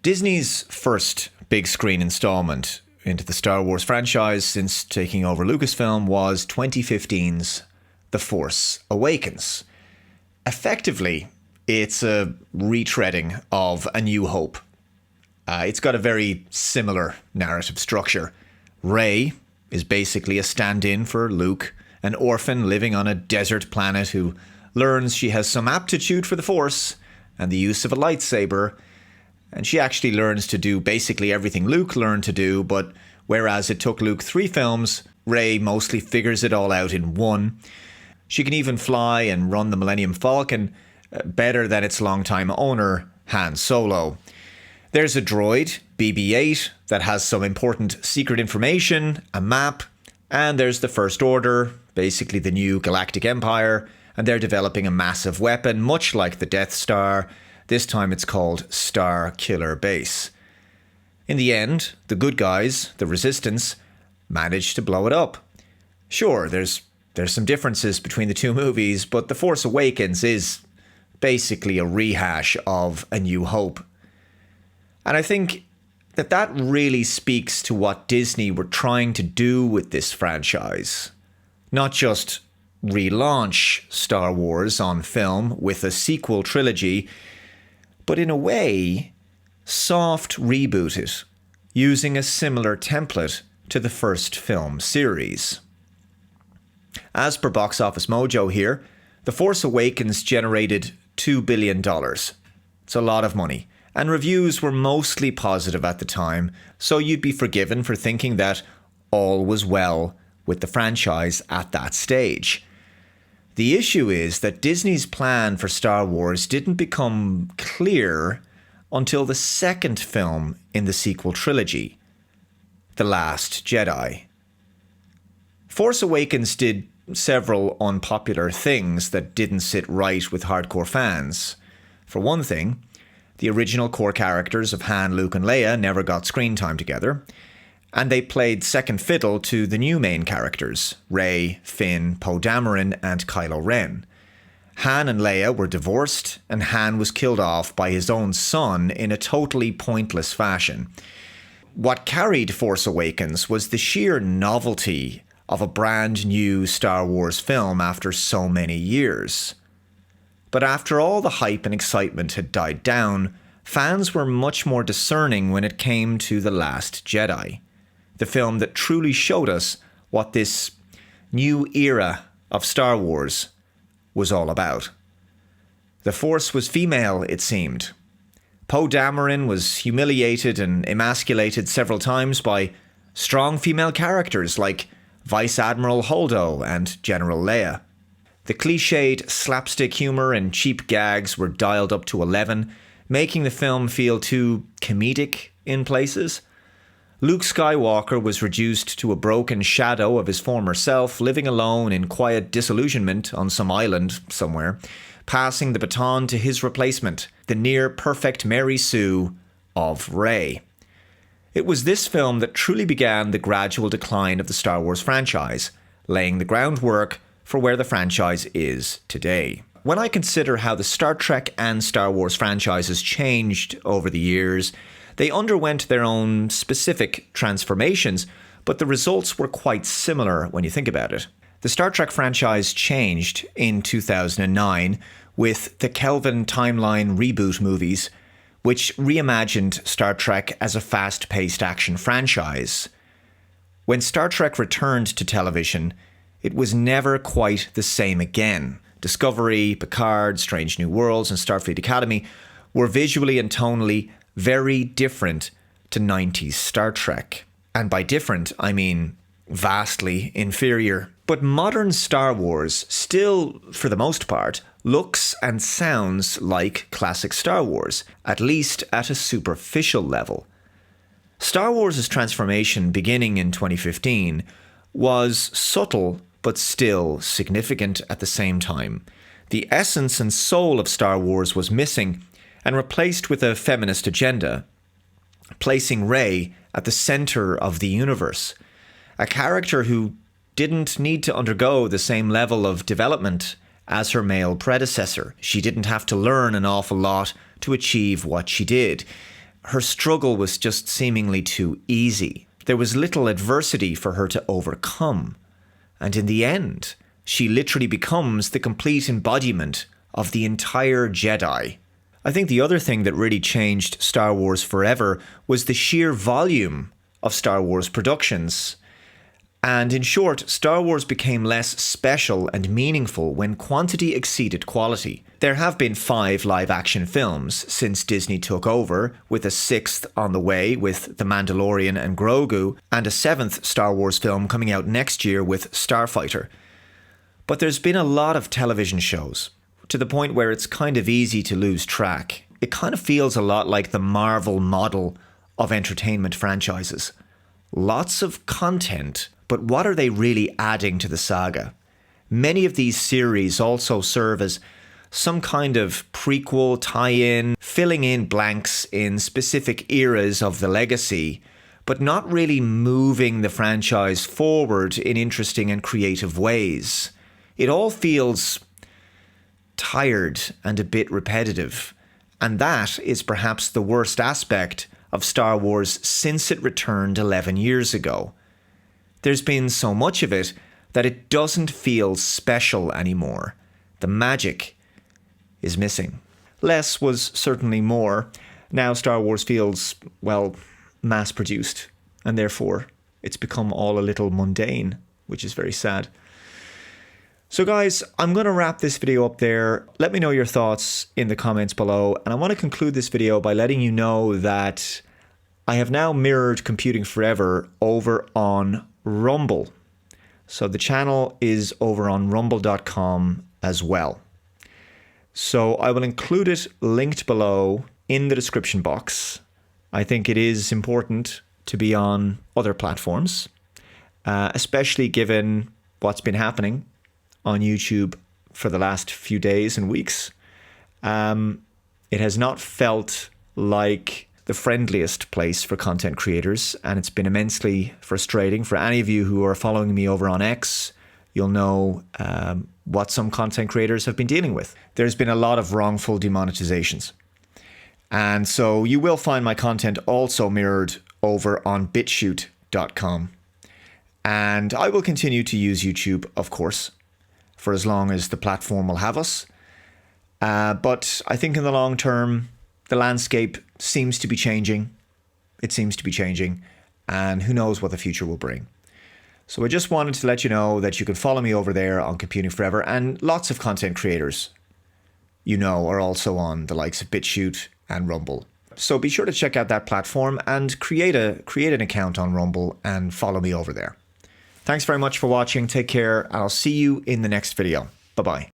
Disney's first big screen installment into the Star Wars franchise since taking over Lucasfilm was 2015's The Force Awakens. Effectively, it's a retreading of A New Hope. It's got a very similar narrative structure. Rey is basically a stand-in for Luke, an orphan living on a desert planet who learns she has some aptitude for the Force and the use of a lightsaber, and she actually learns to do basically everything Luke learned to do, but whereas it took Luke 3 films, Rey mostly figures it all out in one. She can even fly and run the Millennium Falcon better than its longtime owner, Han Solo. There's a droid, BB-8, that has some important secret information, a map, and there's the First Order, basically the new Galactic Empire, and they're developing a massive weapon, much like the Death Star. This time it's called Star Killer Base. In the end, the good guys, the Resistance, managed to blow it up. Sure, there's some differences between the two movies, but The Force Awakens is basically a rehash of A New Hope. And I think that really speaks to what Disney were trying to do with this franchise. Not just relaunch Star Wars on film with a sequel trilogy, but in a way, soft reboot it, using a similar template to the first film series. As per Box Office Mojo here, The Force Awakens generated $2 billion. It's a lot of money, and reviews were mostly positive at the time, so you'd be forgiven for thinking that all was well with the franchise at that stage. The issue is that Disney's plan for Star Wars didn't become clear until the second film in the sequel trilogy, The Last Jedi. Force Awakens did several unpopular things that didn't sit right with hardcore fans. For one thing, the original core characters of Han, Luke and Leia never got screen time together, and they played second fiddle to the new main characters, Rey, Finn, Poe Dameron and Kylo Ren. Han and Leia were divorced, and Han was killed off by his own son in a totally pointless fashion. What carried Force Awakens was the sheer novelty of a brand new Star Wars film after so many years. But after all the hype and excitement had died down, fans were much more discerning when it came to The Last Jedi, the film that truly showed us what this new era of Star Wars was all about. The Force was female, it seemed. Poe Dameron was humiliated and emasculated several times by strong female characters like Vice Admiral Holdo and General Leia. The cliched slapstick humour and cheap gags were dialed up to 11, making the film feel too comedic in places. Luke Skywalker was reduced to a broken shadow of his former self, living alone in quiet disillusionment on some island somewhere, passing the baton to his replacement, the near-perfect Mary Sue of Rey. It was this film that truly began the gradual decline of the Star Wars franchise, laying the groundwork for where the franchise is today. When I consider how the Star Trek and Star Wars franchises changed over the years, they underwent their own specific transformations, but the results were quite similar when you think about it. The Star Trek franchise changed in 2009 with the Kelvin Timeline reboot movies, which reimagined Star Trek as a fast-paced action franchise. When Star Trek returned to television, it was never quite the same again. Discovery, Picard, Strange New Worlds, and Starfleet Academy were visually and tonally very different to 90s Star Trek. And by different, I mean vastly inferior. But modern Star Wars still, for the most part, looks and sounds like classic Star Wars, at least at a superficial level. Star Wars' transformation beginning in 2015 was subtle but still significant at the same time. The essence and soul of Star Wars was missing and replaced with a feminist agenda, placing Rey at the center of the universe, a character who didn't need to undergo the same level of development as her male predecessor. She didn't have to learn an awful lot to achieve what she did. her struggle was just seemingly too easy. There was little adversity for her to overcome. And in the end, she literally becomes the complete embodiment of the entire Jedi. I think the other thing that really changed Star Wars forever was the sheer volume of Star Wars productions. And in short, Star Wars became less special and meaningful when quantity exceeded quality. There have been 5 live-action films since Disney took over, with a 6th on the way with The Mandalorian and Grogu, and a 7th Star Wars film coming out next year with Starfighter. But there's been a lot of television shows, to the point where it's kind of easy to lose track. It kind of feels a lot like the Marvel model of entertainment franchises. Lots of content, but what are they really adding to the saga? Many of these series also serve as some kind of prequel, tie-in, filling in blanks in specific eras of the legacy, but not really moving the franchise forward in interesting and creative ways. It all feels tired and a bit repetitive, and that is perhaps the worst aspect of Star Wars since it returned 11 years ago. There's been so much of it that it doesn't feel special anymore. The magic is missing. Less was certainly more. Now Star Wars feels, well, mass-produced, and therefore it's become all a little mundane, which is very sad. So guys, I'm going to wrap this video up there. Let me know your thoughts in the comments below. And I want to conclude this video by letting you know that I have now mirrored Computing Forever over on Rumble. So the channel is over on rumble.com as well. So I will include it linked below in the description box. I think it is important to be on other platforms, especially given what's been happening on YouTube for the last few days and weeks. It has not felt like the friendliest place for content creators, and it's been immensely frustrating. For any of you who are following me over on X, you'll know what some content creators have been dealing with. There's been a lot of wrongful demonetizations. And so you will find my content also mirrored over on BitChute.com. And I will continue to use YouTube, of course, for as long as the platform will have us. But I think in the long term, the landscape seems to be changing. It seems to be changing, and who knows what the future will bring. So I just wanted to let you know that you can follow me over there on Computing Forever, and lots of content creators, you know, are also on the likes of BitChute and Rumble. So be sure to check out that platform and create an account on Rumble and follow me over there. Thanks very much for watching. Take care, and I'll see you in the next video. Bye-bye.